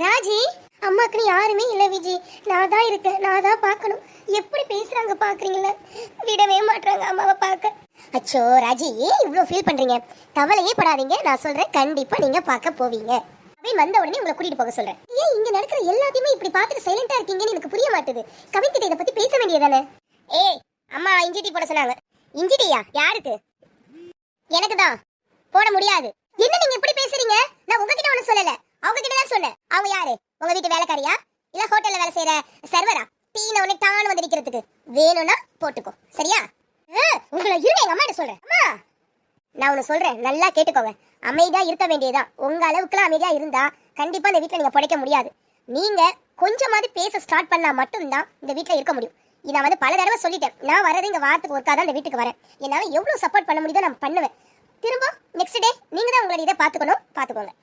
ராஜி, அம்மாக்குன்னு யாருமே இல்ல விஜி. நான் தான் இருக்கேன், நான் தான் பார்க்கணும். எப்படி பேசுறாங்க பாக்குறீங்களா? விடவே மாட்டாங்க அம்மாவை பார்க்க. அச்சோ ராஜி, ஏன் இவ்வளோ ஃபீல் பண்றீங்க? கவலையே படாதீங்க, நான் சொல்றேன், கண்டிப்பா நீங்க பார்க்க போவீங்க. கவின் வந்த உடனே உங்களை கூட்டிட்டு போக சொல்றேன். ஏன் இங்க நடக்கிற எல்லாத்தையுமே இப்படி பார்த்துட்டு சைலண்டா இருக்கீங்கன்னு எனக்கு புரிய மாட்டுது. கவின் கிட்ட இதை பத்தி பேச வேண்டியதானே? ஏய், அம்மா இஞ்சி டீ போட சொன்னாங்க. இஞ்சி டீயா? யாருக்கு? எனக்கு தான். போட முடியாது. என்ன நீங்க இப்படி பேசுறீங்க? நான் உங்ககிட்ட ஒண்ணு சொல்லல, அவங்க கிட்ட தான் சொன்னேன். அவங்க யாரு? உங்க வீட்டு வேலைக்காரியா இல்ல ஹோட்டல்ல வேலை செய்யற சர்வரா? டீன உடனே டான் வந்து நிக்கிறதுக்கு வேணும்னா போட்டுக்கோ, சரியா? உங்களை இருங்க, எங்க அம்மா சொல்றேன். அம்மா, நான் ஒண்ணு சொல்றேன், நல்லா கேட்டுக்கோங்க. அமைதியா இருக்க வேண்டியதுதான். உங்க அளவுக்குலாம் அமைதியா இருந்தா கண்டிப்பா இந்த வீட்டுல நீங்க பிழைக்க முடியாது. நீங்க கொஞ்சமாவது பேச ஸ்டார்ட் பண்ணா மட்டும்தான் இந்த வீட்டுல இருக்க முடியும். நான் வந்து பல தடவை சொல்லிட்டேன், நான் வரது இங்க வாரத்துக்கு ஒருக்கா தான் இந்த வீட்டுக்கு வரேன். என்னால எவ்வளவு சப்போர்ட் பண்ண முடியுதோ நான் பண்ணுவேன். திரும்ப நெக்ஸ்ட் டே நீங்க தான் உங்களோட இதை பாத்துக்கணும், பாத்துக்கோங்க.